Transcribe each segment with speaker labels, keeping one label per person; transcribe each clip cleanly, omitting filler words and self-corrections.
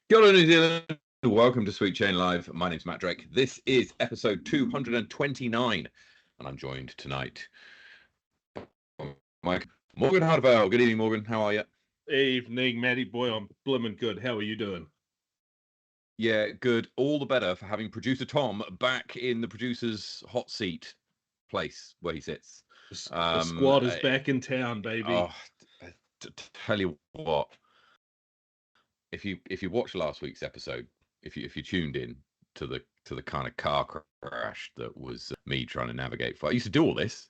Speaker 1: Kia ora, New Zealand. Welcome to Sweet Chain Live. My name's Matt Drake. This is episode 229, and I'm joined tonight by Mike Morgan Hardwell. Good evening, Morgan. How are you?
Speaker 2: Evening, Matty boy. I'm blimmin' good. How are you doing?
Speaker 1: Yeah, good. All the better for having producer Tom back in the producer's hot seat place where he sits.
Speaker 2: The squad is back in town, baby.
Speaker 1: Oh, tell you what. If you watched last week's episode, if you tuned in to the kind of car crash that was me trying to navigate for, I used to do all this.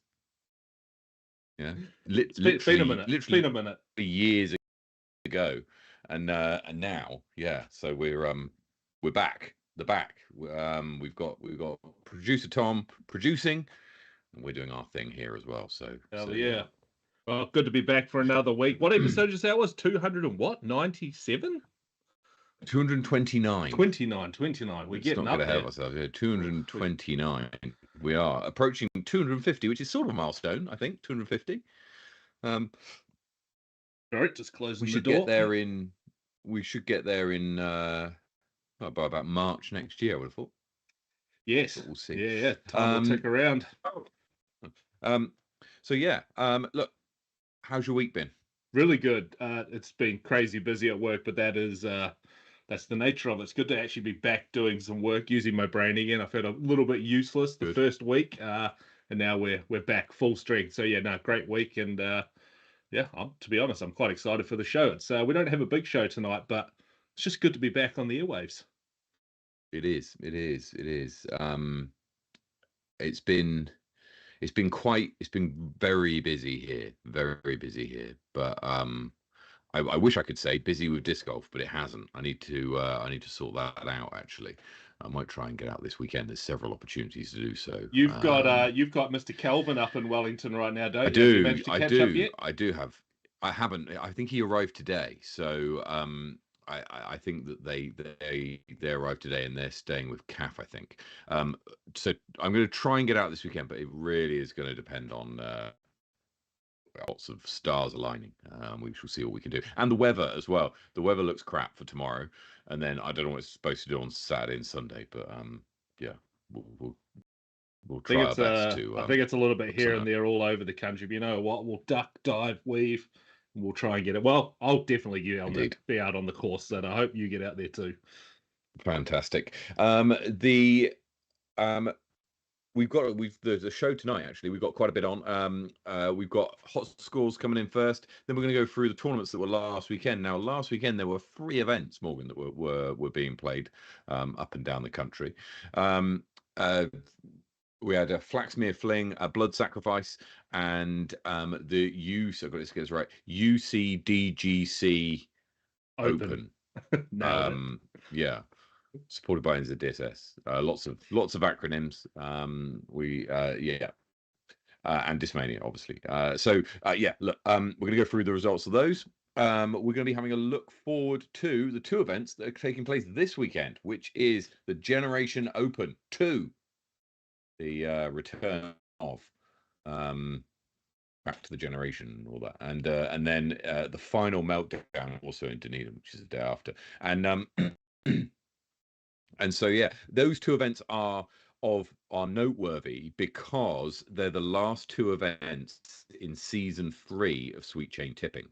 Speaker 1: Yeah,
Speaker 2: it's been a minute. It's been a minute.
Speaker 1: Years ago, and now, yeah. So we're back. We've got producer Tom producing, and we're doing our thing here as well. So
Speaker 2: yeah. Well, good to be back for another week. What episode did you say it was? 200 and what? 97?
Speaker 1: 229.
Speaker 2: 29. We're getting up there.
Speaker 1: Ahead of ourselves. Yeah, 229. We are approaching 250, which is sort of a milestone, I think. 250.
Speaker 2: All right, just closing the door.
Speaker 1: We should get there in by about March next year, I would have thought.
Speaker 2: Yes.
Speaker 1: But we'll see.
Speaker 2: Yeah. Time will tick around.
Speaker 1: So yeah. Look, how's your week been?
Speaker 2: Really good. It's been crazy busy at work, but that's the nature of it. It's good to actually be back doing some work, using my brain again. I felt a little bit useless the first week, and now we're back full strength. So yeah, great week, and to be honest, I'm quite excited for the show. It's we don't have a big show tonight, but it's just good to be back on the airwaves.
Speaker 1: It is. It's been very busy here, but I wish I could say busy with disc golf, but it hasn't. I need to sort that out. Actually, I might try and get out this weekend. There's several opportunities to do so.
Speaker 2: You've got Mr. Calvin up in Wellington right now, don't you?
Speaker 1: Have you
Speaker 2: managed to catch up yet?
Speaker 1: I do have. I haven't. I think he arrived today. So I think that they arrived today and they're staying with CAF, I think. So I'm going to try and get out this weekend, but it really is going to depend on lots of stars aligning. We shall see what we can do, and the weather as well. The weather looks crap for tomorrow, and then I don't know what it's supposed to do on Saturday and Sunday, but yeah, we'll try our best to.
Speaker 2: I think it's a little bit here and there all over the country. But you know what? We'll duck, dive, weave, and we'll try and get it. Well, I'll definitely be out on the course, and I hope you get out there too.
Speaker 1: Fantastic. The show tonight, actually, we've got quite a bit on. We've got hot scores coming in first. Then we're going to go through the tournaments that were last weekend. Now, last weekend there were 3 events, Morgan, that were being played up and down the country. We had a Flaxmere Fling, a Blood Sacrifice, and I've got this get right, UCDGC Open. Yeah. Supported by NZDG. Lots of acronyms. And Discmania, obviously. Look, we're going to go through the results of those. We're going to be having a look forward to the 2 events that are taking place this weekend, which is the Generation Open 2, the return of Back to the Generation and all that, and then the final meltdown also in Dunedin, which is the day after, and so yeah, those 2 events are noteworthy because they're the last 2 events in season 3 of Sweet Chain Tipping,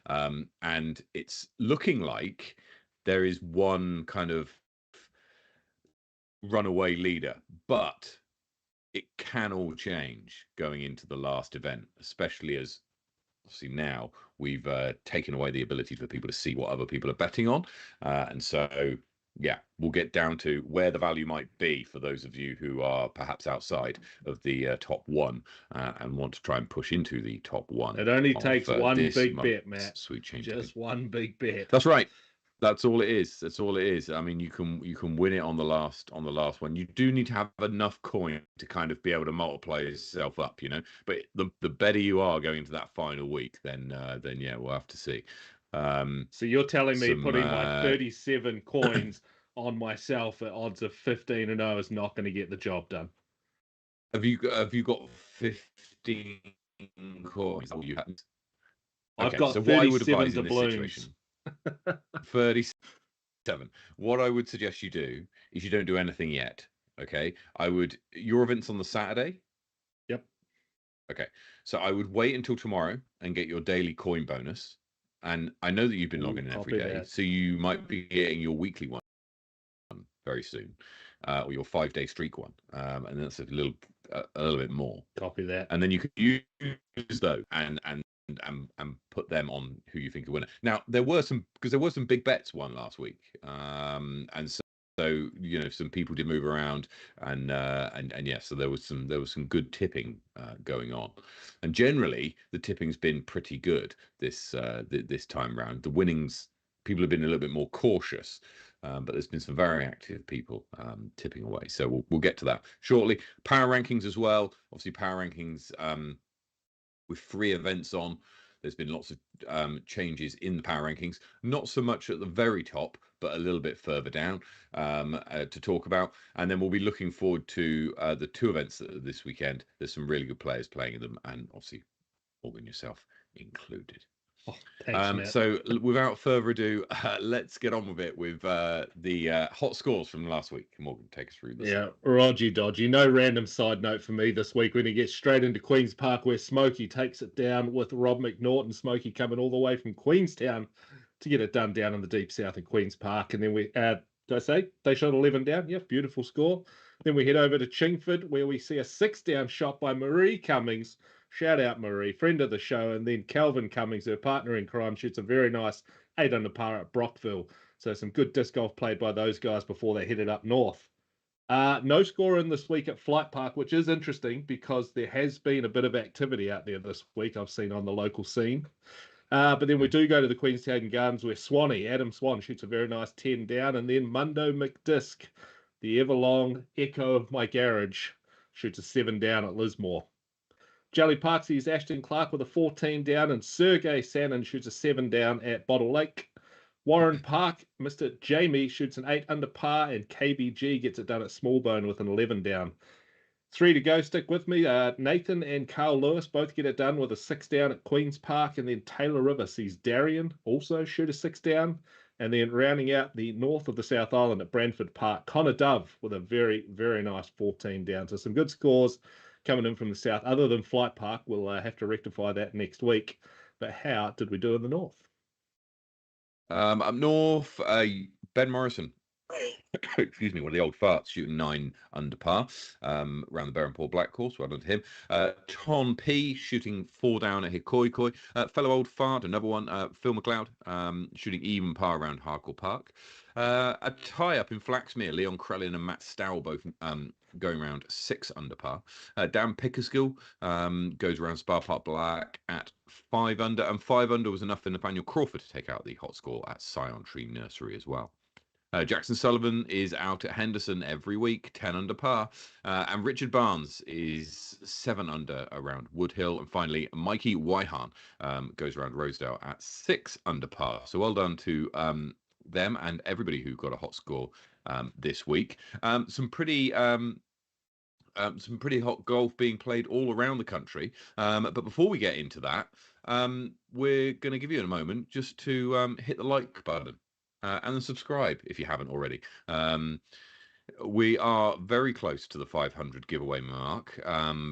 Speaker 1: and it's looking like there is one kind of runaway leader, but it can all change going into the last event, especially as obviously now we've taken away the ability for people to see what other people are betting on, and so yeah, we'll get down to where the value might be for those of you who are perhaps outside of the top 1 and want to try and push into the top 1.
Speaker 2: It only takes one big bet, Matt.
Speaker 1: Sweet Chain.
Speaker 2: Just one big bet.
Speaker 1: That's right. That's all it is. I mean, you can win it on the last one. You do need to have enough coin to kind of be able to multiply yourself up, you know. But the better you are going into that final week, then yeah, we'll have to see.
Speaker 2: So you're telling me putting my 37 coins on myself at odds of 15-0 is not going to get the job done?
Speaker 1: Have you got 15 coins?
Speaker 2: I've got 37 doubloons.
Speaker 1: 37 7. What I would suggest you do is you don't do anything yet. Okay. Your event's on the Saturday.
Speaker 2: Yep.
Speaker 1: Okay. So I would wait until tomorrow and get your daily coin bonus. And I know that you've been
Speaker 2: Ooh,
Speaker 1: logging in every
Speaker 2: copy
Speaker 1: day.
Speaker 2: that.
Speaker 1: So you might be getting your weekly one very soon, or your 5-day streak one. And that's a little bit more.
Speaker 2: Copy that.
Speaker 1: And then you can use those and put them on who you think the winner. Now there were some big bets won last week, and so some people did move around, and yeah, so there was some good tipping going on, and generally the tipping's been pretty good this time round. The winnings, people have been a little bit more cautious. But there's been some very active people tipping away. So we'll get to that shortly. Power rankings as well. Obviously, power rankings with 3 events on. There's been lots of changes in the power rankings. Not so much at the very top, but a little bit further down to talk about. And then we'll be looking forward to the 2 events this weekend. There's some really good players playing in them, and obviously Morgan yourself included.
Speaker 2: Oh, thanks, Matt.
Speaker 1: So without further ado, let's get on with it with the hot scores from last week. Morgan, take us through this.
Speaker 2: Yeah, Rogy Dodgy. No random side note for me this week when he gets straight into Queen's Park where Smokey takes it down with Rob McNaughton. Smokey coming all the way from Queenstown to get it done down in the deep south in Queen's Park. And then did I say they shot 11 down? Yeah, beautiful score. Then we head over to Chingford where we see a 6 down shot by Marie Cummings. Shout out Marie, friend of the show. And then Calvin Cummings, her partner in crime, shoots a very nice 8 under par at Brockville. So some good disc golf played by those guys before they headed up north. No score in this week at Flight Park, which is interesting because there has been a bit of activity out there this week I've seen on the local scene. But then we do go to the Queenstown Gardens where Adam Swan, shoots a very nice 10 down. And then Mundo McDisc, the everlong echo of my garage, shoots a 7 down at Lismore. Jelly Park sees Ashton Clark with a 14 down, and Sergey Sannon shoots a 7 down at Bottle Lake. Warren Park, Mr. Jamie shoots an 8 under par, and KBG gets it done at Smallbone with an 11 down. 3 to go, stick with me. Nathan and Carl Lewis both get it done with a 6 down at Queen's Park, and then Taylor River sees Darian also shoot a 6 down. And then rounding out the north of the South Island at Brantford Park, Connor Dove with a very, very nice 14 down. So some good scores coming in from the south. Other than Flight Park, we'll have to rectify that next week. But how did we do in the north?
Speaker 1: Up north, Ben Morrison, excuse me, one of the old farts, shooting 9 under par around the Berrenport Black Course. Well done to him. Tom P shooting 4 down at Hikoikoi. Fellow old fart, another one, Phil McLeod, shooting even par around Harcourt Park. A tie-up in Flaxmere, Leon Krellin and Matt Stow both going around 6 under par. Dan Pickerskill goes around Spa Park Black at 5 under, and 5 under was enough for Nathaniel Crawford to take out the hot score at Scion Tree Nursery as well. Jackson Sullivan is out at Henderson every week, 10 under par. And Richard Barnes is 7 under around Woodhill. And finally, Mikey Wyhan goes around Rosedale at 6 under par. So well done to them and everybody who got a hot score this week. Some pretty hot golf being played all around the country. But before we get into that, we're going to give you a moment just to hit the like button. And then subscribe if you haven't already. We are very close to the 500 giveaway mark.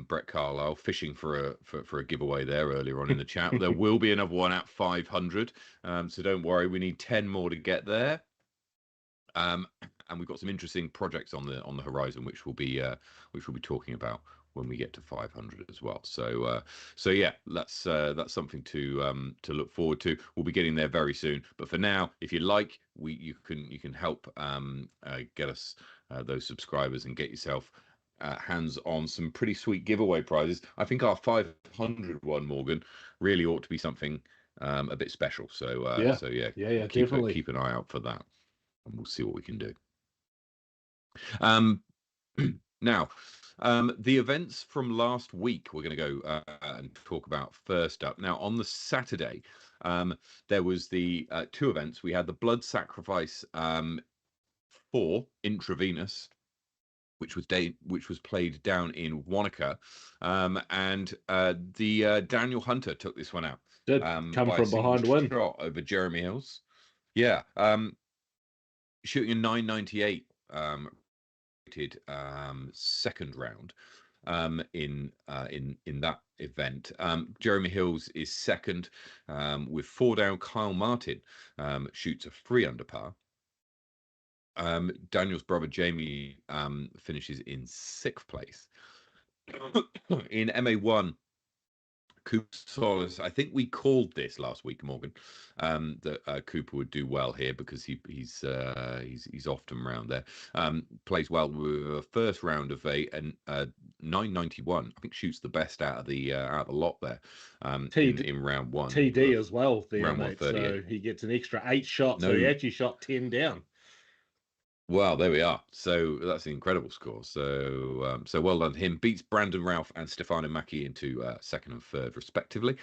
Speaker 1: Brett Carlisle fishing for a giveaway there earlier on in the chat. There will be another one at 500, so don't worry. We need 10 more to get there. And we've got some interesting projects on the horizon, which we'll be talking about when we get to 500 as well. So yeah, that's something to look forward to. We'll be getting there very soon. But for now, if you like, you can help get us those subscribers and get yourself hands on some pretty sweet giveaway prizes. I think our 500 one, Morgan, really ought to be something a bit special. So
Speaker 2: yeah, definitely
Speaker 1: keep an eye out for that, and we'll see what we can do. Now, the events from last week we're going to go and talk about first up. Now, on the Saturday, there was the 2 events. We had the blood sacrifice for intravenous, which was played down in Wanaka, and the Daniel Hunter took this one out.
Speaker 2: Did come from behind win
Speaker 1: shot over Jeremy Hills. Yeah. shooting a 998 rated second round in that event. Jeremy Hills is second with 4 down. Kyle Martin shoots a 3 under par. Daniel's brother Jamie finishes in 6th place. In MA1, Cooper Solis, I think we called this last week, Morgan, that Cooper would do well here because he's often around there. Plays well with a first round of a 991. I think shoots the best out of the lot there. In round one,
Speaker 2: TD as well there,
Speaker 1: round
Speaker 2: mate. So he gets an extra 8 shots.
Speaker 1: No.
Speaker 2: So he actually shot 10 down.
Speaker 1: Well, there we are. So that's an incredible score. So so well done to him. Beats Brandon Ralph and Stefano Macchi into 2nd and 3rd, respectively.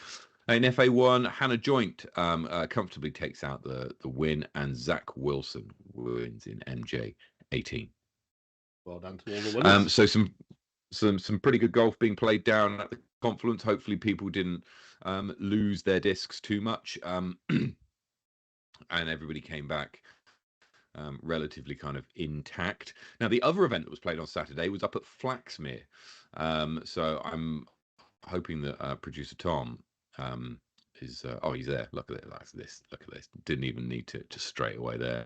Speaker 1: In FA1, Hannah Joint comfortably takes out the win, and Zach Wilson wins in MJ 18.
Speaker 2: Well done to all the winners.
Speaker 1: So some pretty good golf being played down at the Confluence. Hopefully, people didn't lose their discs too much, and everybody came back relatively kind of intact. Now, the other event that was played on Saturday was up at Flaxmere. So I'm hoping that producer Tom is... he's there. Look at it. Look at this. Didn't even need to straight away there.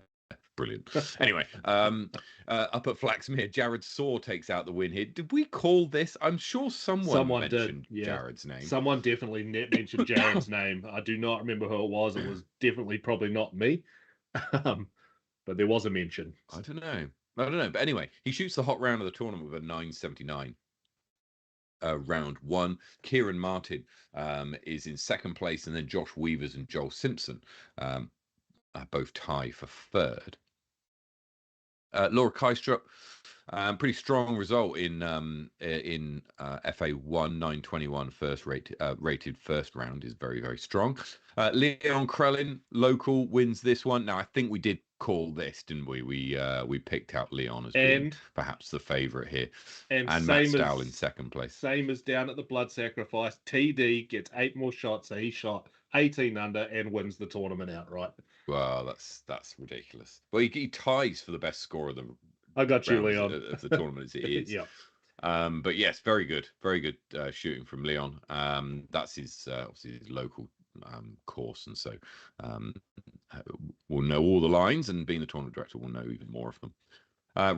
Speaker 1: Brilliant. Anyway, up at Flaxmere, Jared Saw takes out the win here. Did we call this? I'm sure someone mentioned
Speaker 2: did, yeah.
Speaker 1: Jared's name.
Speaker 2: Someone definitely mentioned Jared's name. I do not remember who it was. It was definitely probably not me. But there was a mention.
Speaker 1: I don't know. But anyway, he shoots the hot round of the tournament with a 979. Round 1. Kieran Martin is in 2nd place, and then Josh Weavers and Joel Simpson both tie for 3rd. Laura Kaistrup, pretty strong result in FA1, 921 rated first round is very, very strong. Leon Krellin, local, wins this one. Now, I think we did call this, didn't we? We picked out Leon as being perhaps the favourite here, and Matt Stowl in 2nd place.
Speaker 2: Same as down at the Blood Sacrifice. TD gets 8 more shots, so he shot 18 under and wins the tournament outright.
Speaker 1: Well, that's ridiculous. Well, he ties for the best score of the...
Speaker 2: I got you, Leon.
Speaker 1: Of the tournament as it is.
Speaker 2: Yeah.
Speaker 1: But yes, very good shooting from Leon. That's his obviously his local course, and so we'll know all the lines, and being the tournament director, we'll know even more of them.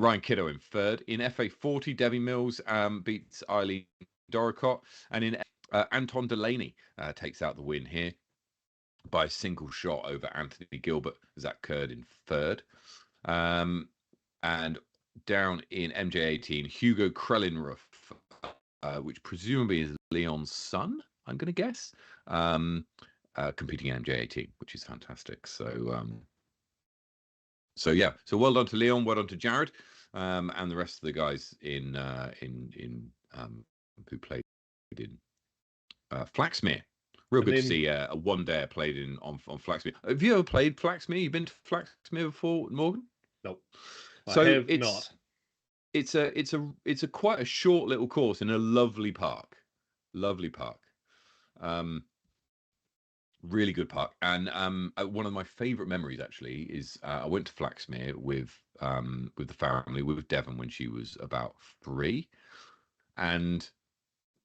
Speaker 1: Ryan Kiddo in 3rd. In FA40, Debbie Mills beats Eileen Doricott, and in Anton Delaney takes out the win here by a single shot over Anthony Gilbert, as that occurred in 3rd. And down in MJ18, Hugo Krellinruff, which presumably is Leon's son, I'm going to guess, competing in MJ18, which is fantastic. So yeah, so well done to Leon, well done to Jared, and the rest of the guys in who played in Flaxmere. Real good to see a one-day played on Flaxmere. Have you ever played Flaxmere? You've been to Flaxmere before, Morgan?
Speaker 2: Nope.
Speaker 1: So it's a quite a short little course in a lovely park. Really good park. And one of my favorite memories actually is I went to Flaxmere with the family, with Devon, when she was about 3. And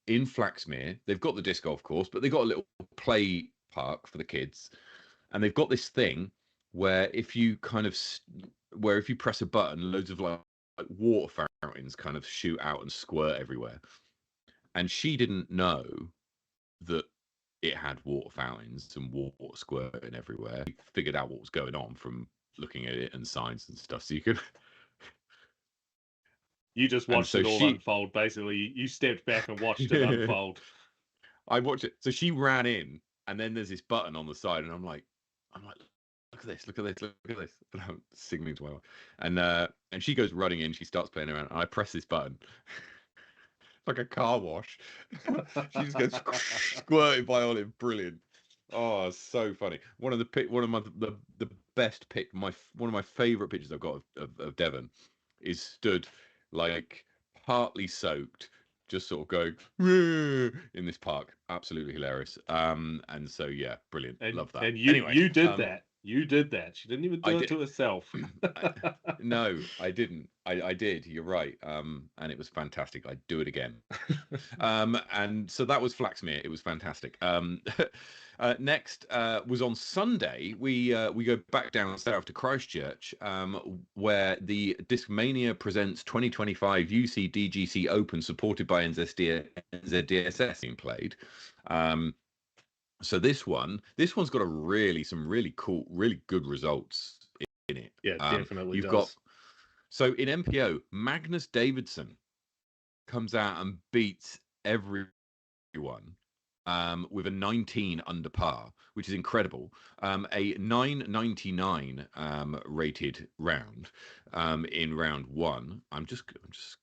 Speaker 1: in Flaxmere, they've got the disc golf course, but they've got a little play park for the kids. And they've got this thing where if you press a button, loads of like water fountains kind of shoot out and squirt everywhere. And she didn't know that it had water fountains and water squirting everywhere. She figured out what was going on from looking at it and signs and stuff. So you could...
Speaker 2: You just watched it all unfold, basically. You stepped back and watched it unfold.
Speaker 1: I watched it. So she ran in, and then there's this button on the side, and I'm like, look at this. And I'm signaling to my wife. And she goes running in, she starts playing around, and I press this button. Like a car wash. She just goes squirted by Olive. Brilliant. Oh, so funny. One of the best pick, one of my favorite pictures I've got of Devon is stood like partly soaked, just sort of going in this park. Absolutely hilarious. And so yeah, brilliant. Love that.
Speaker 2: And you did that. You did that. She didn't even
Speaker 1: I
Speaker 2: do it
Speaker 1: did.
Speaker 2: to herself.
Speaker 1: No, I didn't. I did. You're right. And it was fantastic. I'd do it again. And so that was Flaxmere. It was fantastic. Next was on Sunday. We go back down south to Christchurch, where the Discmania presents 2025 UCDGC Open, supported by NZDSS, being played. So this one's got some really cool, really good results in it.
Speaker 2: Yeah, it definitely
Speaker 1: You've got
Speaker 2: does.
Speaker 1: so in MPO, Magnus Davidson comes out and beats everyone with a 19 under par, which is incredible. A 999 rated round in round one. I'm just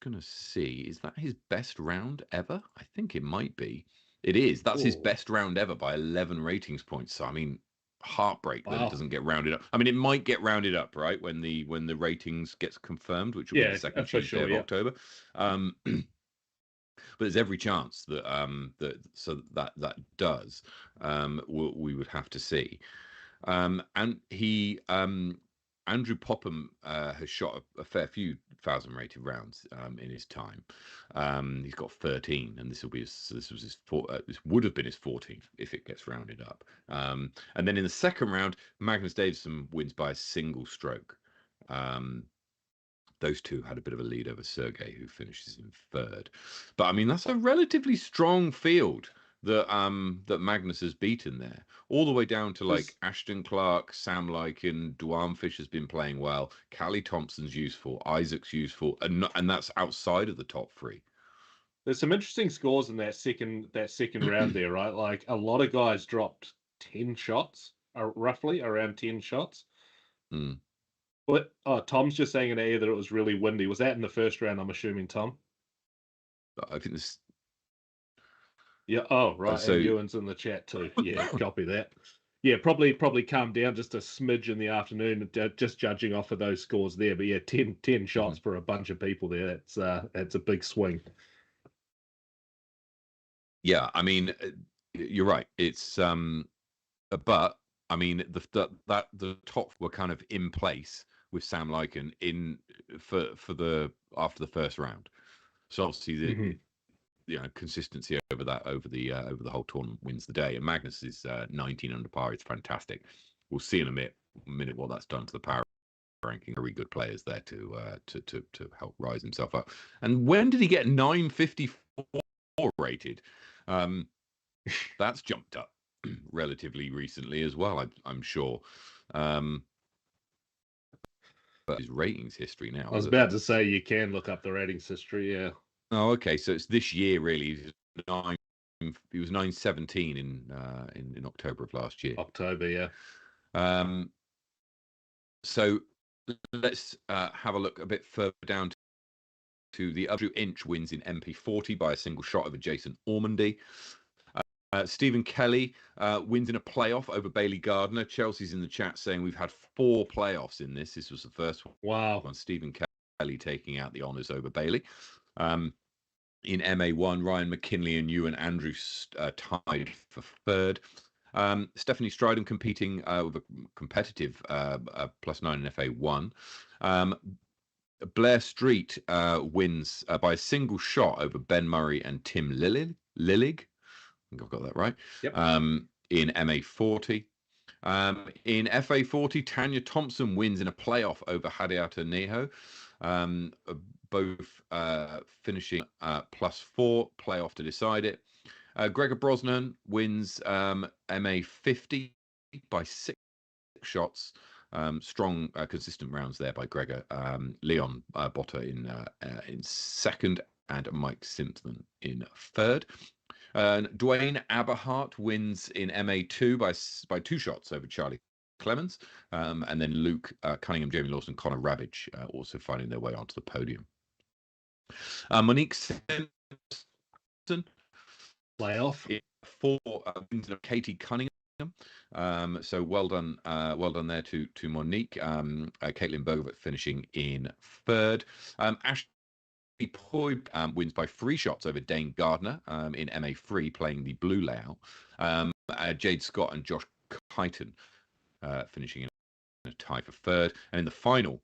Speaker 1: gonna see, is that his best round ever? I think it might be. It is. That's his
Speaker 2: Oh,
Speaker 1: best round ever by 11 ratings points. So I mean, heartbreak that it
Speaker 2: wow.
Speaker 1: doesn't get rounded up. I mean, it might get rounded up, right, when the ratings gets confirmed, which will be the
Speaker 2: Yeah,
Speaker 1: second
Speaker 2: for
Speaker 1: Tuesday
Speaker 2: sure.
Speaker 1: of
Speaker 2: Yeah.
Speaker 1: October. But there's every chance that that does. We would have to see. And he Andrew Popham has shot a fair few thousand rated rounds in his time. He's got 13, and this would have been his 14th if it gets rounded up. And then in the second round, Magnus Davidson wins by a single stroke. Those two had a bit of a lead over Sergey, who finishes in third. But I mean, that's a relatively strong field that Magnus has beaten there, all the way down to like
Speaker 2: There's
Speaker 1: Ashton Clark, Sam Lykin, Duane Fisher's been playing well, Callie Thompson's useful, Isaac's useful, and that's outside of the top three.
Speaker 2: there's some interesting scores in that second round there, right? Like a lot of guys dropped 10 shots, roughly around 10 shots.
Speaker 1: Mm.
Speaker 2: But Tom's just saying in the air that it was really windy. Was that in the first round, I'm assuming, Tom?
Speaker 1: I think this.
Speaker 2: Yeah. Oh, right. And
Speaker 1: So
Speaker 2: Ewan's in the chat too. Yeah, copy that. Yeah, probably calm down just a smidge in the afternoon, just judging off of those scores there. But yeah, 10 shots
Speaker 1: mhm.
Speaker 2: for a bunch of people there. That's a big swing.
Speaker 1: Yeah, I mean, you're right. It's but I mean, the top were kind of in place with Sam Lycan in for the after the first round. So obviously
Speaker 2: Mhm.
Speaker 1: consistency over the whole tournament wins the day. And Magnus is 19 under par. It's fantastic. We'll see in a minute what that's done to the power ranking. Very good players there to help rise himself up. And when did he get 954 rated? That's jumped up relatively recently as well, I'm sure. But his ratings history now.
Speaker 2: I was about to say you can look up the ratings history. Yeah.
Speaker 1: Oh, okay. So it's this year, really. He was 917 in October of last year.
Speaker 2: October. Yeah.
Speaker 1: So let's have a look a bit further down to the Andrew Inch wins in MP40 by a single shot over Jason Ormandy. Stephen Kelly wins in a playoff over Bailey Gardner. Chelsea's in the chat saying we've had 4 playoffs in this. This was the first one.
Speaker 2: Wow.
Speaker 1: Stephen Kelly taking out the honours over Bailey. In MA1, Ryan McKinley and Ewan Andrews tied for third. Stephanie Stridham competing with a competitive +9 in FA1. Blair Street wins by a single shot over Ben Murray and Tim Lillig. I think I've got that right.
Speaker 2: Yep.
Speaker 1: In MA40. In FA40, Tanya Thompson wins in a playoff over Hadiata Neho. Both finishing +4, playoff to decide it. Gregor Brosnan wins MA50 by 6 shots. Strong, consistent rounds there by Gregor. Leon Botta in second, and Mike Simpson in third. Dwayne Aberhart wins in MA2 by 2 shots over Charlie Clemens, and then Luke Cunningham, Jamie Lawson, Connor Ravage also finding their way onto the podium. Monique Simpson
Speaker 2: Playoff.
Speaker 1: 4 wins of Katie Cunningham. So well done there to Monique. Caitlin Bogovic finishing in third. Ashley Poi wins by 3 shots over Dane Gardner in MA3, playing the blue layout. Jade Scott and Josh Kyton finishing in tie for third. And in the final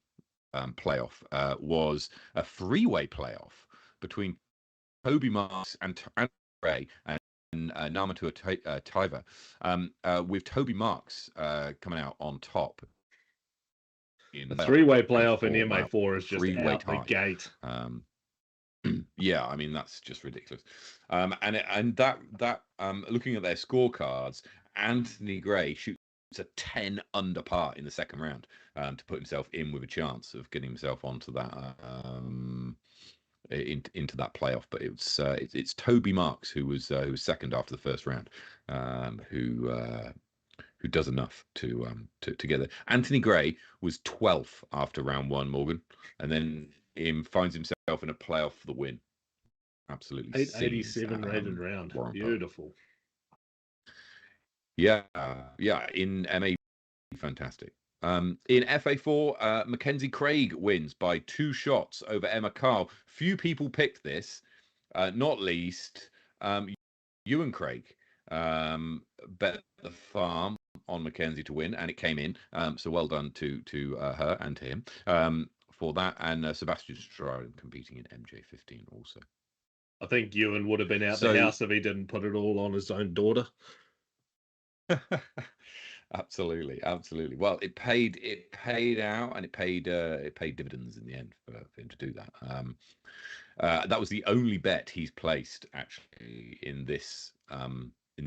Speaker 1: playoff was a three-way playoff between Toby Marks and Ray and Namatua Taiva, with Toby Marks coming out on top in
Speaker 2: A
Speaker 1: the
Speaker 2: three-way playoff in
Speaker 1: for
Speaker 2: MA4 is just
Speaker 1: three-way
Speaker 2: out the
Speaker 1: tie.
Speaker 2: gate.
Speaker 1: Yeah, I mean that's just ridiculous. And that looking at their scorecards, Anthony Gray shoots a 10 under par in the second round to put himself in with a chance of getting himself onto that into that playoff. But it's Toby Marks who was second after the first round, who does enough to get there. Anthony Gray was 12th after round one, Morgan, and then finds himself in a playoff for the win. Absolutely,
Speaker 2: 887 rated round.
Speaker 1: Warren
Speaker 2: Beautiful.
Speaker 1: Yeah, in MA, fantastic. In FA4, Mackenzie Craig wins by 2 shots over Emma Carl. Few people picked this, not least Ewan Craig. Bet the farm on Mackenzie to win, and it came in. So well done to her and to him for that. And Sebastian Stroud competing in MJ15 also.
Speaker 2: I think Ewan would have been out the house if he didn't put it all on his own daughter.
Speaker 1: Absolutely. Well, it paid out, and it paid dividends in the end for him to do that. That was the only bet he's placed actually in this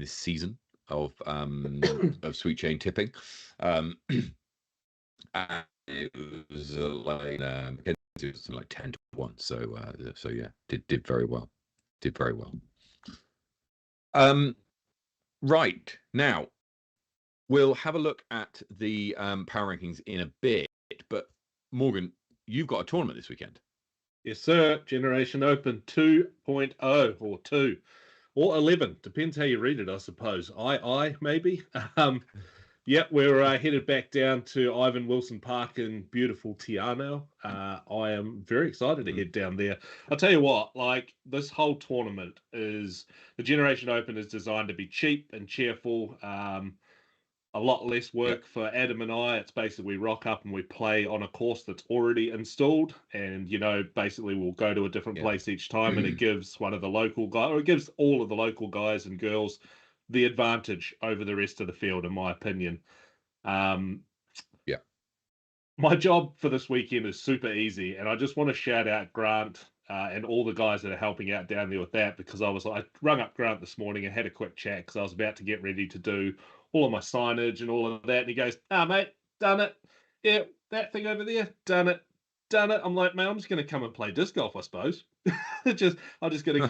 Speaker 1: season of Sweet Chain tipping. And it was like something like 10-1. So yeah, did very well. Right now, we'll have a look at the power rankings in a bit. But Morgan, you've got a tournament this weekend.
Speaker 2: Yes, sir. Generation Open 2.0 or 2 or 11. Depends how you read it, I suppose. Maybe. Yeah, we're headed back down to Ivan Wilson Park in beautiful Tiano. I am very excited to head down there. I'll tell you what, like this whole tournament the Generation Open is designed to be cheap and cheerful. A lot less work for Adam and I. It's basically we rock up and we play on a course that's already installed, and basically we'll go to a different place each time, and it gives one of the local guys, or it gives all of the local guys and girls the advantage over the rest of the field, in my opinion. My job for this weekend is super easy, and I just want to shout out Grant and all the guys that are helping out down there with that, because I rung up Grant this morning and had a quick chat because I was about to get ready to do all of my signage and all of that, and he goes, mate, done it. Yeah, that thing over there, done it. I'm like, mate, I'm just going to come and play disc golf, I suppose. I'm just going to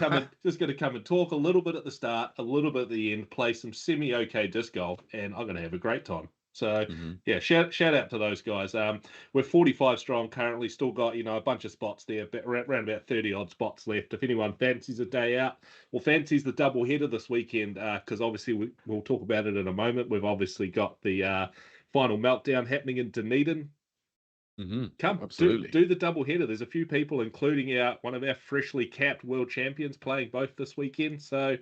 Speaker 2: come and talk a little bit at the start, a little bit at the end, play some semi-okay disc golf, and I'm going to have a great time. So yeah, shout out to those guys. We're 45 strong currently, still got a bunch of spots there, but around about 30 odd spots left. If anyone fancies a day out or fancies the double header this weekend, because obviously we'll talk about it in a moment. We've obviously got the final meltdown happening in Dunedin. Come, absolutely. Do the double header. There's a few people, including one of our freshly capped world champions, playing both this weekend. So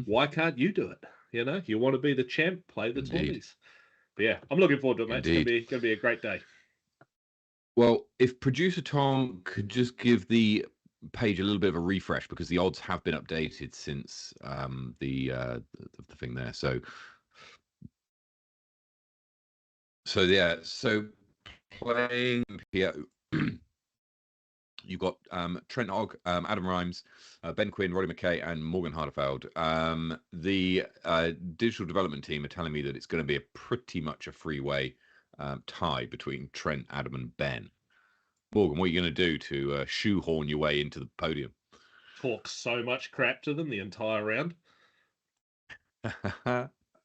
Speaker 2: why can't you do it? You want to be the champ, play the tourneys. But yeah, I'm looking forward to it, mate. Indeed. It's going to be a great day.
Speaker 1: Well, if producer Tom could just give the page a little bit of a refresh, because the odds have been updated since the thing there. So playing PO. You've got Trent Ogg, Adam Rhymes, Ben Quinn, Roddy McKay, and Morgan Hardefeld. The digital development team are telling me that it's going to be pretty much a freeway tie between Trent, Adam, and Ben. Morgan, what are you going to do to shoehorn your way into the podium?
Speaker 2: Talk so much crap to them the entire round.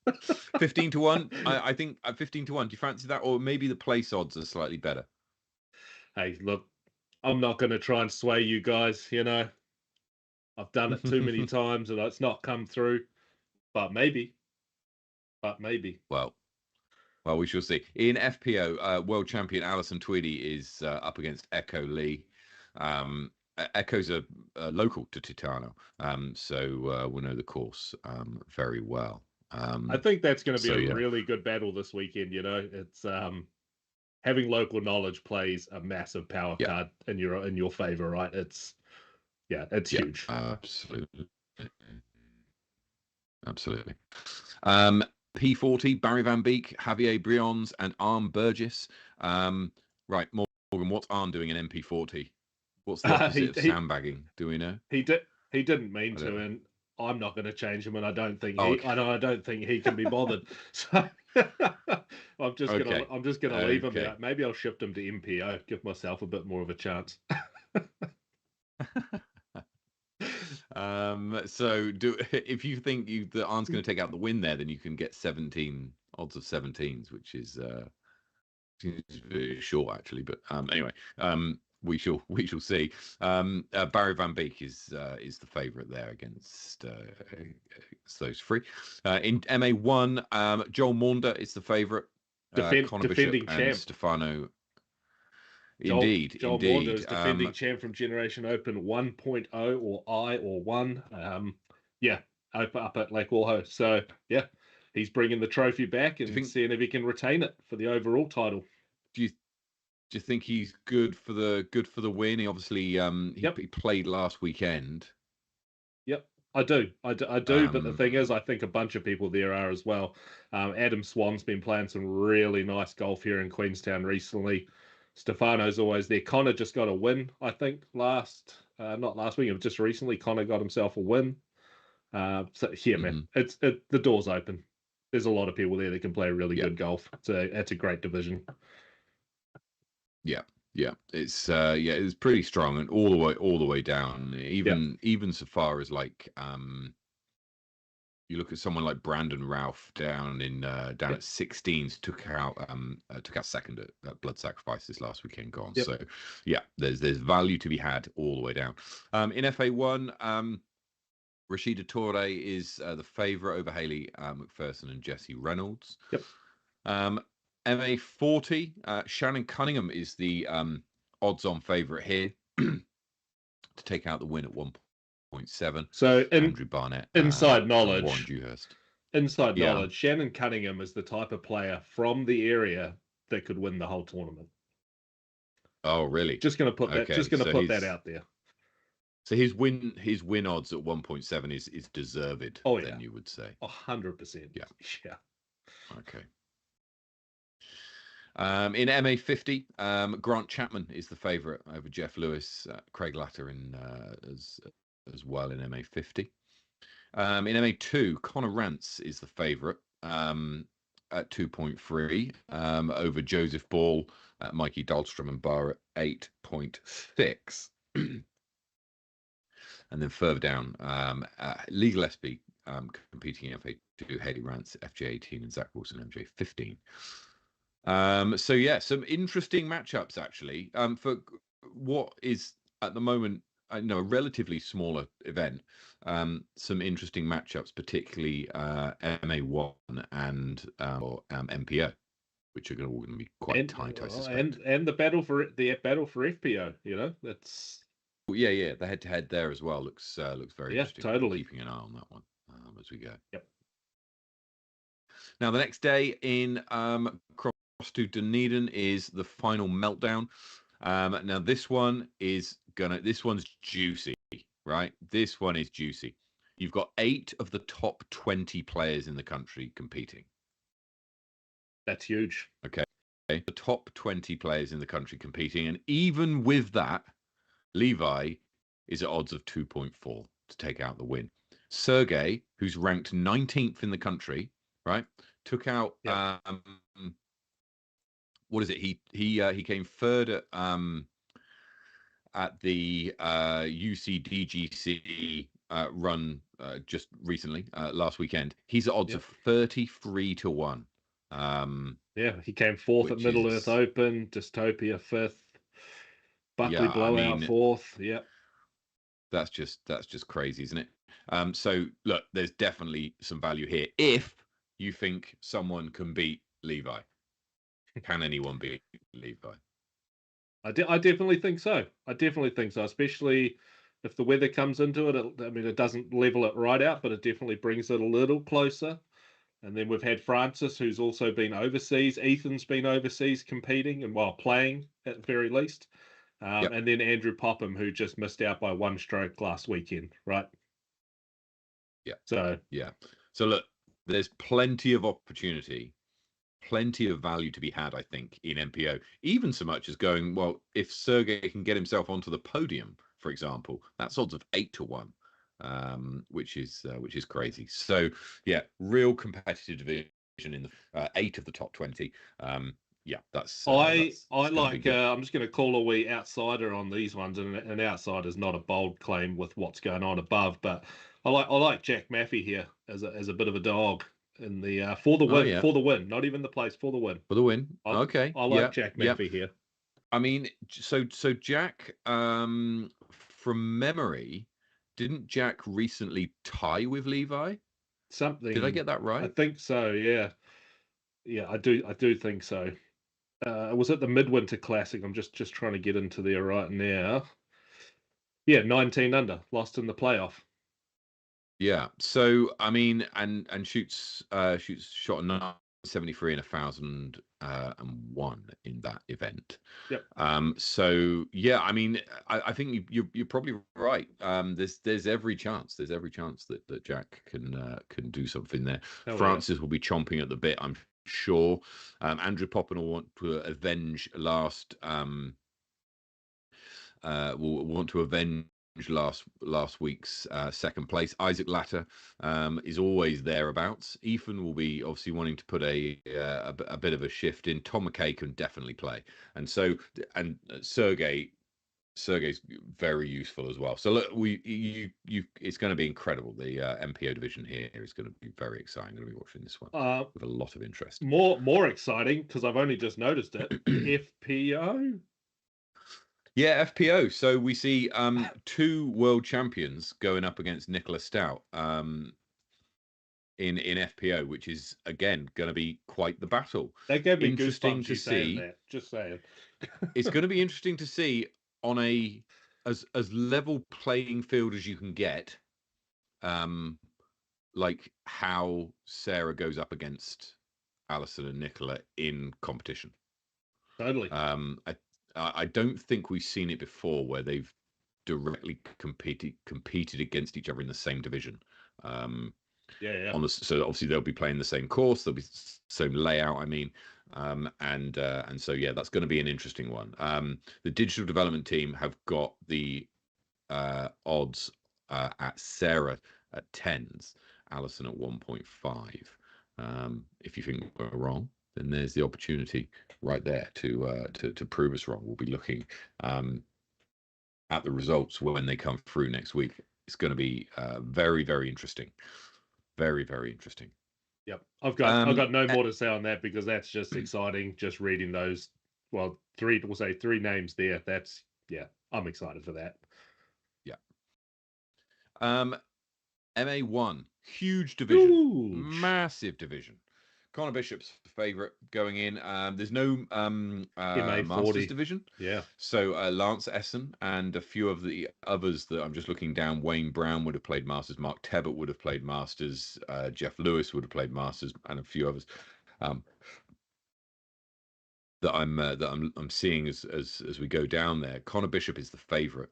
Speaker 1: 15-1. I think 15-1. Do you fancy that, or maybe the place odds are slightly better?
Speaker 2: Hey, look. I'm not going to try and sway you guys, I've done it too many times and it's not come through, but maybe.
Speaker 1: Well, we shall see. In FPO, world champion Alison Tweedy is up against Echo Lee. Echo's a local to Titano, so we'll know the course very well.
Speaker 2: I think that's going to be a really good battle this weekend. It's having local knowledge plays a massive power
Speaker 1: Yeah,
Speaker 2: card in your favor, right? It's
Speaker 1: yeah,
Speaker 2: huge.
Speaker 1: absolutely, absolutely. P40, Barry Van Beek, Javier Brions, and Arm Burgess. Right, Morgan, what's Arm doing in MP40? What's the opposite
Speaker 2: He
Speaker 1: of
Speaker 2: he
Speaker 1: sandbagging? Do we know?
Speaker 2: he didn't mean
Speaker 1: I don't
Speaker 2: to,
Speaker 1: know.
Speaker 2: and I'm not going to change him, and
Speaker 1: Oh, okay.
Speaker 2: I don't think he can be bothered. So
Speaker 1: Okay.
Speaker 2: I'm just gonna leave him
Speaker 1: Okay.
Speaker 2: there. Maybe I'll shift him to MPO, give myself a bit more of a chance.
Speaker 1: So if you think the Arm's going to take out the win there, then you can get 17 odds of 17s, which is very short actually. But anyway, we shall see. Barry Van Beek is the favourite there against those three. In MA1, Joel Maunder is the favourite. Connor Bishop
Speaker 2: Defending
Speaker 1: and
Speaker 2: champ.
Speaker 1: Stefano.
Speaker 2: Joel Maunder
Speaker 1: Indeed.
Speaker 2: is defending champ from Generation Open 1.0 or I or 1. Yeah, up at Lake Walho. So, yeah, he's bringing the trophy back
Speaker 1: Do you
Speaker 2: and
Speaker 1: think?
Speaker 2: seeing if he can retain it for the overall title.
Speaker 1: Do you do you think he's good for the win? He obviously
Speaker 2: Yep,
Speaker 1: he played last weekend.
Speaker 2: yep. I do. I do. But the thing is,
Speaker 1: Um,
Speaker 2: I think a bunch of people there are as well. Adam Swan's been playing some really nice golf here in Queenstown recently. Stefano's always there. Connor just got a win, I think, not last week, it was just recently. Connor got himself a win. So yeah, man,
Speaker 1: mhm.
Speaker 2: the door's open. There's a lot of people there that can play really
Speaker 1: Yeah,
Speaker 2: good golf. It's a great division.
Speaker 1: yeah, yeah. It's pretty strong and all the way down.
Speaker 2: Yeah,
Speaker 1: Even so far as like you look at someone like Brandon Ralph down
Speaker 2: yeah,
Speaker 1: at 16s, took out second at Blood Sacrifices last weekend gone.
Speaker 2: yep.
Speaker 1: So yeah, there's value to be had all the way down. In FA1, Rashida Torre is the favourite over Haley McPherson and Jesse Reynolds.
Speaker 2: Yep.
Speaker 1: MA40, Shannon Cunningham is the odds-on favourite here to take out the win at 1.7.
Speaker 2: So
Speaker 1: Andrew Barnett
Speaker 2: inside
Speaker 1: and Warren
Speaker 2: knowledge,
Speaker 1: Dewhurst.
Speaker 2: inside
Speaker 1: Yeah.
Speaker 2: knowledge, Shannon Cunningham is the type of player from the area that could win the whole tournament.
Speaker 1: Oh, really?
Speaker 2: Just
Speaker 1: Okay.
Speaker 2: gonna put that out there.
Speaker 1: So his win odds at 1.7 is deserved.
Speaker 2: Oh
Speaker 1: Then
Speaker 2: yeah,
Speaker 1: you would say.
Speaker 2: 100%.
Speaker 1: Yeah.
Speaker 2: Yeah.
Speaker 1: Okay. In MA50, Grant Chapman is the favourite over Jeff Lewis, Craig Latter as well in MA50. In MA2, Connor Rance is the favourite at 2.3 over Joseph Ball, Mikey Dahlstrom and Barr at 8.6. And then further down, Legal SB competing in FA2, Haley Rance, FJ18, and Zach Wilson, MJ15. So yeah, some interesting matchups actually. For what is at the moment, a relatively smaller event. Some interesting matchups, particularly MA1 and MPO, which are all going to be quite tight, I suspect.
Speaker 2: And the battle for FPO. That's
Speaker 1: Yeah, the head-to-head there as well looks very
Speaker 2: yeah,
Speaker 1: interesting.
Speaker 2: totally.
Speaker 1: Keeping an eye on that one as we go.
Speaker 2: Yep.
Speaker 1: Now the next day in Cross to Dunedin is the final meltdown. Now this one's juicy, right? This one is juicy. You've got 8 of the top 20 players in the country competing.
Speaker 2: That's huge.
Speaker 1: Okay. The top 20 players in the country competing, and even with that, Levi is at odds of 2.4 to take out the win. Sergey, who's ranked 19th in the country, right, took out what is it? He came third at the UCDGC run just recently last weekend. He's at odds of 33 to 1.
Speaker 2: Yeah, he came fourth at Middle Earth
Speaker 1: Is
Speaker 2: Open, Dystopia fifth, Buckley
Speaker 1: I
Speaker 2: Blowout
Speaker 1: mean,
Speaker 2: fourth. Yep.
Speaker 1: that's just crazy, isn't it? So look, there's definitely some value here if you think someone can beat Levi. Can anyone beat Levi?
Speaker 2: I definitely think so. I definitely think so, especially if the weather comes into it. I mean, it doesn't level it right out, but it definitely brings it a little closer. And then we've had Francis, who's also been overseas. Ethan's been overseas competing and while playing at the very least.
Speaker 1: Yep.
Speaker 2: And then Andrew Popham, who just missed out by 1 stroke last weekend, right?
Speaker 1: Yeah.
Speaker 2: So
Speaker 1: Yeah. So look, there's plenty of opportunity, plenty of value to be had, I think, in MPO. Even so much as going, well, if Sergey can get himself onto the podium, for example, that's odds of 8-1, which is crazy. So yeah, real competitive division in the 8 of the top 20. Yeah, that's
Speaker 2: I
Speaker 1: going to be
Speaker 2: like.
Speaker 1: good.
Speaker 2: I'm just going to call a wee outsider on these ones, and an outsider is not a bold claim with what's going on above, but I like Jack Maffey here as a bit of a dog in the for the
Speaker 1: Oh
Speaker 2: win,
Speaker 1: yeah,
Speaker 2: not even the place, for the win.
Speaker 1: for the win.
Speaker 2: I
Speaker 1: Okay,
Speaker 2: I like
Speaker 1: yeah,
Speaker 2: Jack
Speaker 1: yeah.
Speaker 2: Maffey here.
Speaker 1: I mean, so Jack, from memory, didn't Jack recently tie with Levi? Did I
Speaker 2: Something,
Speaker 1: get that
Speaker 2: I
Speaker 1: right?
Speaker 2: think so. Yeah, yeah, I do think so. It was at the Midwinter Classic. I'm just trying to get into there right now. Yeah, 19 under, lost in the playoff.
Speaker 1: Yeah. So I mean, and shoots shot a 973 and 1,001 in that event.
Speaker 2: Yep.
Speaker 1: So yeah, I mean, I think you're probably right. There's every chance. There's every chance that Jack can do something there.
Speaker 2: Hell yeah.
Speaker 1: Francis will be chomping at the bit, I'm sure. Andrew Poppin will want to avenge last week's second place. Isaac Latter is always thereabouts. Ethan will be obviously wanting to put a bit of a shift in. Tom McKay can definitely play, and so and Sergey's very useful as well. So look, it's going to be incredible. The MPO division here is going to be very exciting. I'm going to be watching this one
Speaker 2: Uh,
Speaker 1: with a lot of interest.
Speaker 2: more exciting because I've only just noticed it. FPO.
Speaker 1: Yeah, FPO. So we see two world champions going up against Nicola Stout in FPO, which is again going to be quite the battle.
Speaker 2: That gave me
Speaker 1: Interesting
Speaker 2: goosebumps.
Speaker 1: to
Speaker 2: You saying
Speaker 1: see.
Speaker 2: that? Just saying.
Speaker 1: It's going to be interesting to see on a as level playing field as you can get. Um, like how Sarah goes up against Alison and Nicola in competition.
Speaker 2: Totally.
Speaker 1: I don't think we've seen it before where they've directly competed against each other in the same division.
Speaker 2: Yeah, yeah.
Speaker 1: So obviously they'll be playing the same course, there'll be same layout. I mean, and so yeah, that's going to be an interesting one. The digital development team have got the odds at Sarah at tens, Alison at 1.5. If you think we're wrong, then there's the opportunity right there to prove us wrong. We'll be looking at the results when they come through next week. It's going to be very, very interesting. Very, very interesting.
Speaker 2: Yep. I've got no
Speaker 1: eh,
Speaker 2: more to say on that because that's just exciting. Just reading those, well, we'll say three names there. That's, yeah, I'm excited for that.
Speaker 1: yeah. MA1, huge division,
Speaker 2: Huge.
Speaker 1: massive division. Connor Bishop's favorite going in. There's no
Speaker 2: MA
Speaker 1: Masters
Speaker 2: 40.
Speaker 1: division.
Speaker 2: Yeah.
Speaker 1: So Lance Essen and a few of the others that I'm just looking down. Wayne Brown would have played Masters. Mark Tebbett would have played Masters. Jeff Lewis would have played Masters, and a few others um, that I'm seeing as we go down there. Connor Bishop is the favourite.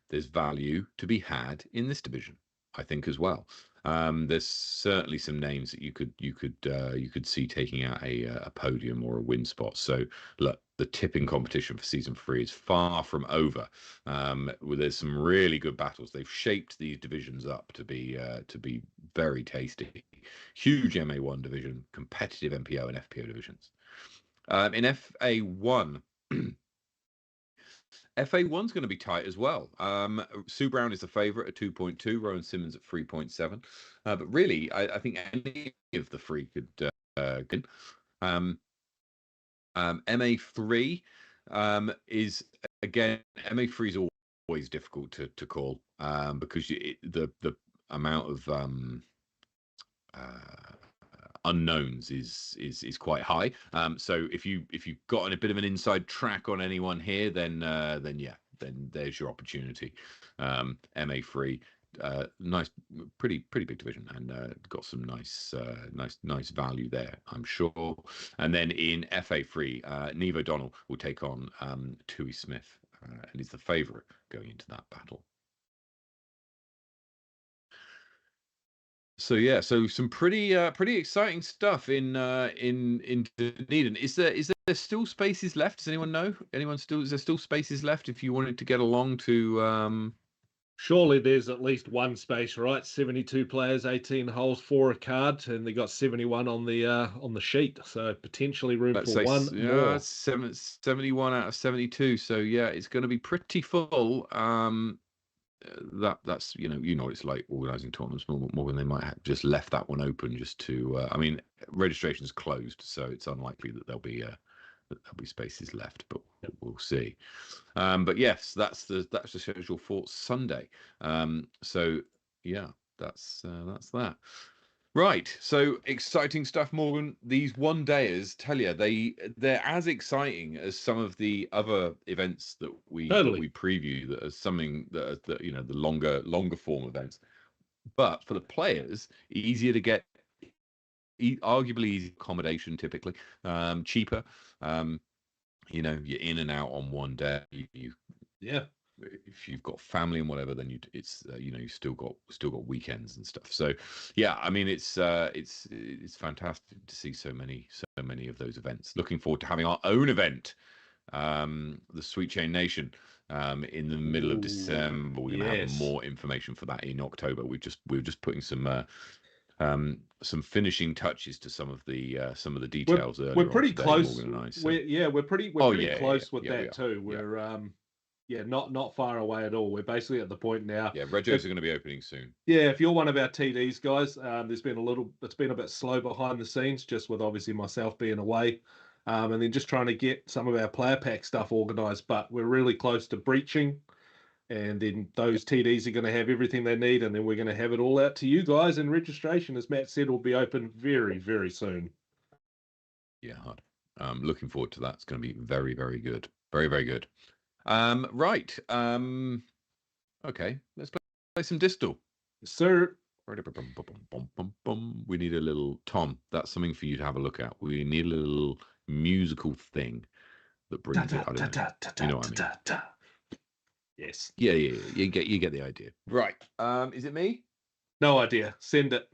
Speaker 1: There's value to be had in this division, I think, as well. There's certainly some names that you could see taking out a podium or a win spot. So look, the tipping competition for season 3 is far from over. There's some really good battles. They've shaped these divisions up to be very tasty. Huge MA1 division, competitive MPO and FPO divisions. In FA1. FA1's going to be tight as well. Sue Brown is the favourite at 2.2, Rowan Simmons at 3.7. But really, I think any of the three could get. MA3 is, again, MA3 is always difficult to call because the amount of unknowns is quite high. So if you've got a bit of an inside track on anyone here, then yeah, then there's your opportunity. MA3 nice, pretty big division, and got some nice value there, I'm sure. And then in FA3, Neve O'Donnell will take on Tui Smith, and is the favourite going into that battle. So yeah, so some pretty exciting stuff in Dunedin. Is there still spaces left? Does anyone know? Is there still spaces left if you wanted to get along to
Speaker 2: Surely there's at least one space, right? 72 players, 18 holes, 4 a card, and they got 71 on the sheet. So potentially room
Speaker 1: let's
Speaker 2: for
Speaker 1: say
Speaker 2: one more.
Speaker 1: 71 out of 72. So yeah, it's going to be pretty full. That's what it's like organising tournaments. Morgan, they might have just left that one open just to. I mean, registration's closed, so it's unlikely that there'll be spaces left, but we'll see. But yes, that's the schedule for Sunday. So yeah, that's that. Right, so exciting stuff, Morgan. These one-dayers, tell you, they're as exciting as some of the other events that we preview. That are something that the longer form events. But for the players, easier to get, arguably easy accommodation, typically cheaper. You're in and out on one day.
Speaker 2: Yeah.
Speaker 1: If you've got family and whatever, then it's you still got weekends and stuff. So yeah, I mean it's fantastic to see so many of those events. Looking forward to having our own event, the Sweet Chain Nation, in the middle of December. We're going to have more information for that in October. We're just putting some finishing touches to some of the details earlier.
Speaker 2: We're pretty
Speaker 1: on today,
Speaker 2: close.
Speaker 1: Morgan and I, so.
Speaker 2: We're pretty close with that too. We're not far away at all. We're basically at the point now.
Speaker 1: Yeah, Regos are going to be opening soon.
Speaker 2: Yeah, if you're one of our TDs guys, it's been a bit slow behind the scenes, just with obviously myself being away, and then just trying to get some of our player pack stuff organised. But we're really close to breaching, and then those TDs are going to have everything they need, and then we're going to have it all out to you guys. And registration, as Matt said, will be open very, very soon.
Speaker 1: Yeah, hard. Looking forward to that. It's going to be very, very good. Very, very good. Right. Okay, let's play some Distal.
Speaker 2: Sir.
Speaker 1: We need a little Tom. That's something for you to have a look at. We need a little musical thing that brings it. I don't know. You know what I mean?
Speaker 2: Yes.
Speaker 1: Yeah. You get the idea. Right. Is it me?
Speaker 2: No idea. Send it.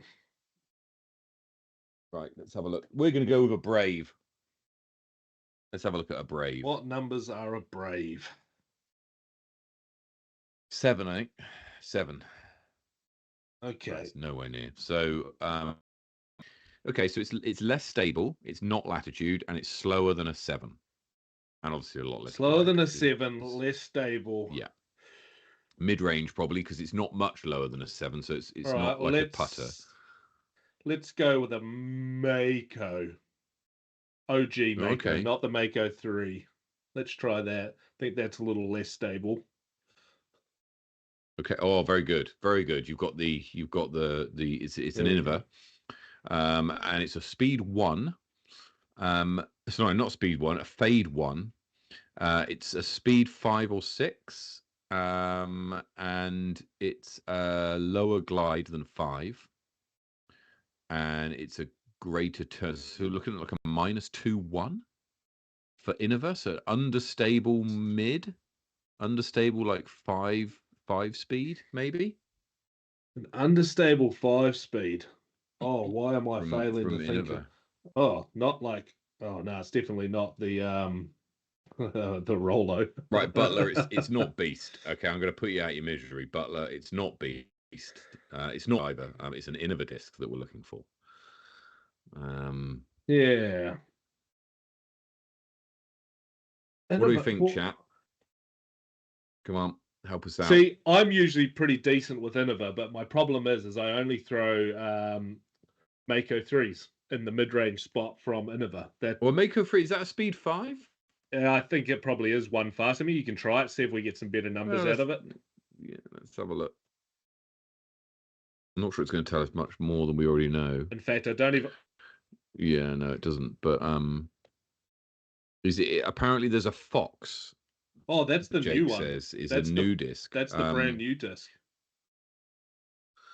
Speaker 1: Right. Let's have a look. We're going to go with a Brave. Let's have a look at a Brave.
Speaker 2: What numbers are a Brave?
Speaker 1: 7, 8. 7.
Speaker 2: Okay.
Speaker 1: That's nowhere near. So, okay, so it's less stable, it's not latitude, and it's slower than a 7. And obviously a lot less.
Speaker 2: Slower than a 7, less stable.
Speaker 1: Yeah. Mid-range probably, because it's not much lower than a 7, so it's not like a putter.
Speaker 2: Let's go with a Mako. OG Mako, not the Mako 3. Let's try that. I think that's a little less stable.
Speaker 1: Okay. Oh, very good. Very good. You've got the it's an Innova. And it's a speed 1. Sorry, not speed 1, a fade 1. It's a speed 5 or 6. And it's a lower glide than 5. And it's a greater turn. So looking at like a -2-1 for Innova. So understable mid, understable like 5 speed, maybe.
Speaker 2: An understable 5 speed. Oh, why am I failing to think? Oh, not like. Oh no, it's definitely not the the Rolo.
Speaker 1: Right, Butler. It's not Beast. Okay, I'm going to put you out your misery. Butler. It's not Beast. It's not either. It's an Innova disc that we're looking for.
Speaker 2: Yeah.
Speaker 1: What do you think, chat? Come on, help us out.
Speaker 2: See, I'm usually pretty decent with Innova, but my problem is I only throw Mako 3s in the mid-range spot from Innova.
Speaker 1: Well, Mako 3, is that a speed 5?
Speaker 2: Yeah, I think it probably is 1 fast. I mean, you can try it, see if we get some better numbers out of it.
Speaker 1: Yeah, let's have a look. I'm not sure it's going to tell us much more than we already know.
Speaker 2: In fact, I don't even.
Speaker 1: Yeah, no, it doesn't. But is it apparently there's a Fox?
Speaker 2: Oh, that's the
Speaker 1: Jake
Speaker 2: new one.
Speaker 1: Says is a new disc.
Speaker 2: That's the brand new disc.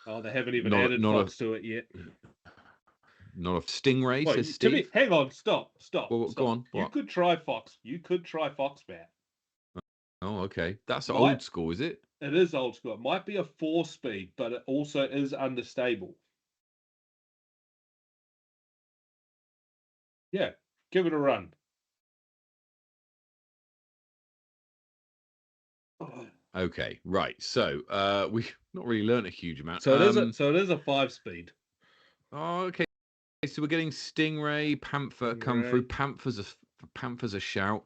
Speaker 2: Oh, they haven't even
Speaker 1: Not
Speaker 2: added
Speaker 1: not a
Speaker 2: Fox to it yet.
Speaker 1: not a Stingray,
Speaker 2: Well,
Speaker 1: says
Speaker 2: to me,
Speaker 1: Steve.
Speaker 2: hang on, stop, stop,
Speaker 1: Well, go
Speaker 2: stop.
Speaker 1: on.
Speaker 2: You
Speaker 1: What?
Speaker 2: could try Fox. You could try Fox Bat.
Speaker 1: Oh, okay. That's
Speaker 2: Might
Speaker 1: old school, is it?
Speaker 2: It is old school. It might be a 4-speed, but it also is understable. Yeah, give it a run.
Speaker 1: Okay, right. So we've not really learned a huge amount.
Speaker 2: So it is a 5-speed.
Speaker 1: Oh, okay. So we're getting Stingray, Panther come through.
Speaker 2: Right.
Speaker 1: Panther's a shout.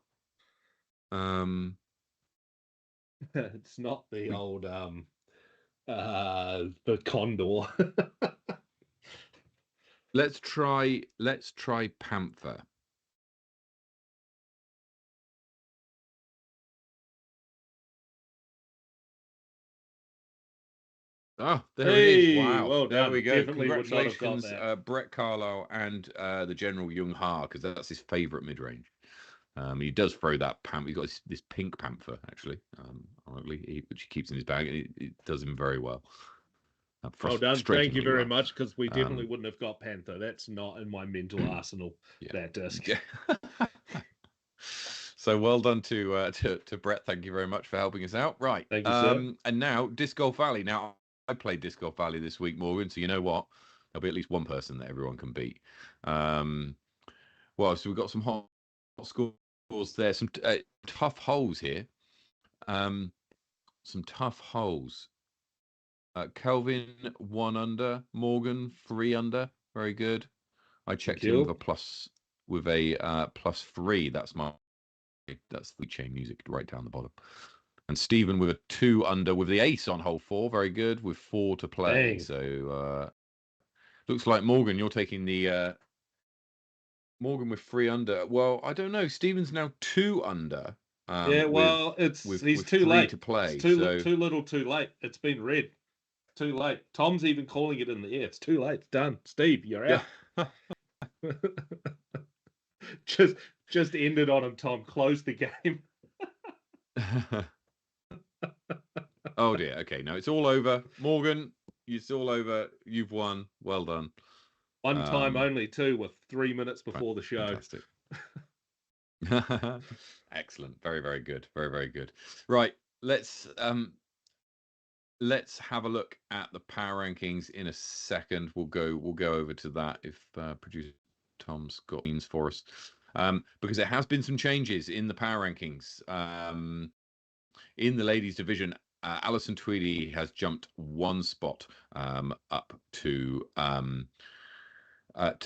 Speaker 2: It's not the
Speaker 1: We
Speaker 2: old the Condor.
Speaker 1: let's try Panther. Oh, there it is.
Speaker 2: Hey,
Speaker 1: Wow.
Speaker 2: well
Speaker 1: There we
Speaker 2: done.
Speaker 1: go.
Speaker 2: Definitely would not have got
Speaker 1: Congratulations,
Speaker 2: that.
Speaker 1: Brett Carlisle and the General Young Ha, because that's his favorite mid-range. He does throw that panther. He's got this pink panther, actually, which he keeps in his bag, and it does him very well.
Speaker 2: Well done. Thank you
Speaker 1: Frustratingly
Speaker 2: very
Speaker 1: well.
Speaker 2: much, because we definitely wouldn't have got Panther. That's not in my mental arsenal,
Speaker 1: Yeah.
Speaker 2: that disc.
Speaker 1: So well done to Brett. Thank you very much for helping us out. Right.
Speaker 2: Thank you, sir.
Speaker 1: And now Disc Golf Valley. Now I played Disc Golf Valley this week, Morgan. So you know what? There'll be at least one person that everyone can beat. Well, so we've got some hot scores there. Some tough holes here. Some tough holes. Kelvin 1 under. Morgan 3 under. Very good. I checked in with a +3. That's the chain music right down the bottom. And Stephen with a 2 under with the ace on hole 4. Very good, with 4 to play.
Speaker 2: Dang.
Speaker 1: So looks like Morgan, you're taking the Morgan with 3 under. Well, I don't know. Stephen's now 2 under.
Speaker 2: Yeah, well, he's
Speaker 1: with
Speaker 2: too
Speaker 1: 3
Speaker 2: late.
Speaker 1: to play.
Speaker 2: It's too
Speaker 1: So
Speaker 2: too little, too late. It's been red. Too late. Tom's even calling it in the air. It's too late. It's done. Steve, you're
Speaker 1: yeah.
Speaker 2: out. just ended on him, Tom. Close the game.
Speaker 1: Oh dear. Okay, no, it's all over. Morgan, it's all over. You've won. Well done.
Speaker 2: One time only, too, with 3 minutes before the show.
Speaker 1: Fantastic. Excellent. Very, very good. Very, very good. Right. Let's have a look at the power rankings in a second. We'll go over to that if producer Tom's got means for us. Because there has been some changes in the power rankings. In the ladies division, Alison Tweedy has jumped 1 spot up to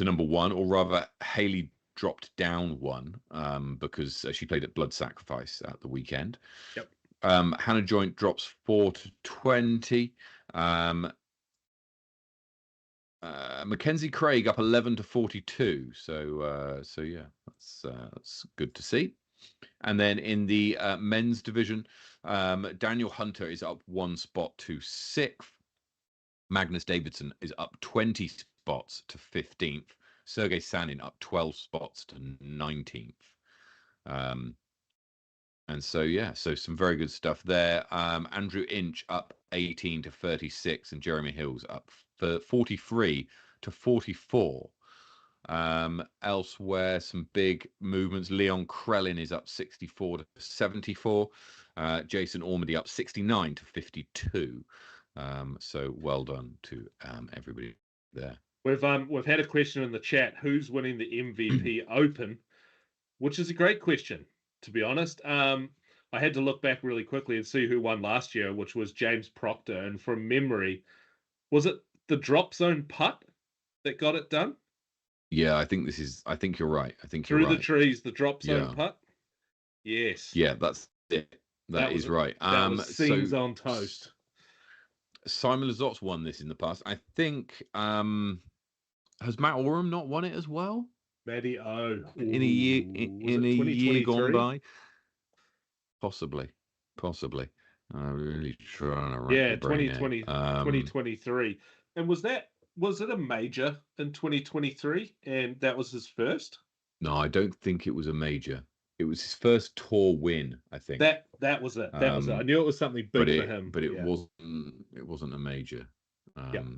Speaker 1: number 1, or rather Haley dropped down 1 because she played at Blood Sacrifice at the weekend.
Speaker 2: Yep.
Speaker 1: Hannah Joint drops 4 to 20. Mackenzie Craig up 11 to 42. So yeah, that's good to see. And then in the men's division, Daniel Hunter is up 1 spot to 6th. Magnus Davidson is up 20 spots to 15th. Sergey Sanin up 12 spots to 19th. And so, yeah, so some very good stuff there. Andrew Inch up 18 to 36, and Jeremy Hills up 43 to 44. Elsewhere, some big movements. Leon Krellin is up 64 to 74. Jason Ormody up 69 to 52. So well done to everybody there.
Speaker 2: We've had a question in the chat: who's winning the MVP Open? Which is a great question, to be honest. I had to look back really quickly and see who won last year, which was James Proctor. And from memory, was it the drop zone putt that got it done?
Speaker 1: Yeah, I think you're right. I think
Speaker 2: Through
Speaker 1: you're
Speaker 2: the
Speaker 1: right.
Speaker 2: trees, the drop zone
Speaker 1: Yeah.
Speaker 2: putt. Yes.
Speaker 1: Yeah, that's it. That is right.
Speaker 2: That was scenes on toast.
Speaker 1: Simon Lazot's won this in the past. I think has Matt Oram not won it as well?
Speaker 2: Matty O.
Speaker 1: In a year gone by? Possibly. I'm really trying to rack the brain
Speaker 2: 2023. And was it a major in 2023? And that was his first?
Speaker 1: No, I don't think it was a major. It was his first tour win, I think.
Speaker 2: That was it. That was it. I knew it was something big for him.
Speaker 1: But it wasn't a major.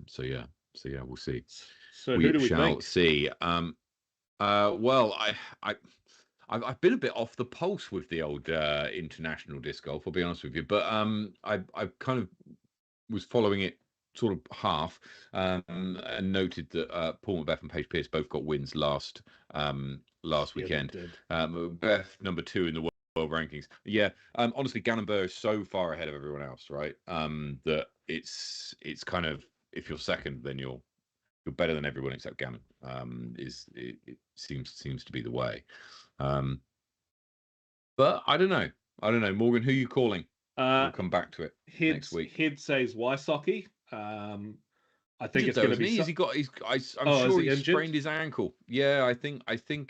Speaker 1: So yeah, we'll see.
Speaker 2: So who
Speaker 1: We
Speaker 2: do we
Speaker 1: shall
Speaker 2: think?
Speaker 1: see. Well, I've been a bit off the pulse with the old international disc golf. I'll be honest with you, but I kind of was following it sort of half, and noted that Paul McBeth and Paige Pierce both got wins last weekend. Beth number 2 in the world rankings. Yeah, honestly, Gannon Burr is so far ahead of everyone else, right? That it's kind of, if you're second, then you're better than everyone except Gannon. It seems to be the way. But I don't know. Morgan, who are you calling? We'll come back to it next week.
Speaker 2: Head says Wysocki. I think it's
Speaker 1: going
Speaker 2: to
Speaker 1: be.
Speaker 2: Has
Speaker 1: he got? I'm sure he sprained his ankle. Yeah, I think Ricky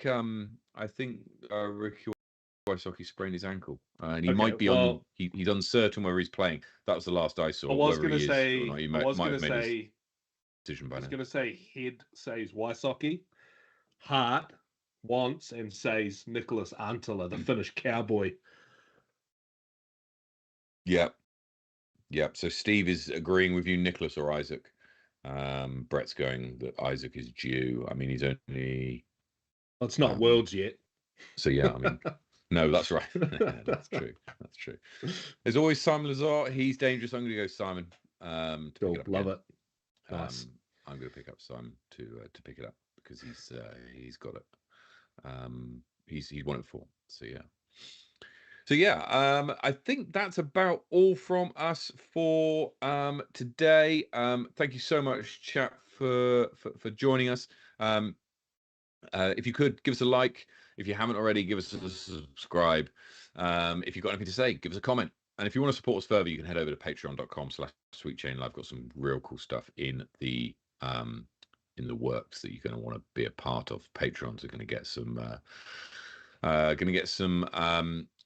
Speaker 1: Wysocki sprained his ankle, and he might be on. He's uncertain where he's playing. That was the last I saw.
Speaker 2: I was going to say. I was going to say.
Speaker 1: Decision by
Speaker 2: I was going to say. Head says Wysocki. Heart wants and says Nicholas Antela, the Finnish cowboy.
Speaker 1: Yep. So Steve is agreeing with you, Nicholas or Isaac. Brett's going that Isaac is due. I mean, he's only.
Speaker 2: Well, it's not Worlds yet.
Speaker 1: So yeah, I mean, no, that's right. That's true. There's always Simon Lazar. He's dangerous. I'm going to go Simon.
Speaker 2: Love it. Nice.
Speaker 1: I'm going to pick up Simon to pick it up because he's got it. He's won it for. So yeah, I think that's about all from us for today. Thank you so much, chat, for joining us. If you could give us a like, if you haven't already, give us a subscribe. If you've got anything to say, give us a comment. And if you want to support us further, you can head over to patreon.com/sweetchain. I've got some real cool stuff in the works that you're going to want to be a part of. Patrons are going to get some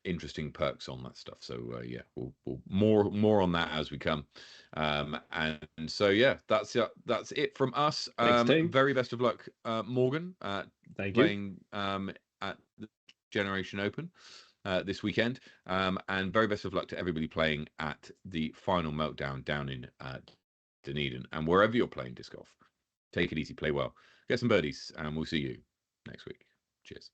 Speaker 1: interesting perks on that stuff. So yeah, we'll more on that as we come. And so yeah, that's it from us.
Speaker 2: Thanks, team.
Speaker 1: Very best of luck, Morgan.
Speaker 2: Thank
Speaker 1: you. Playing at the Generation Open this weekend, and very best of luck to everybody playing at the Final Meltdown down in Dunedin, and wherever you're playing disc golf. Take it easy, play well, get some birdies, and we'll see you next week. Cheers.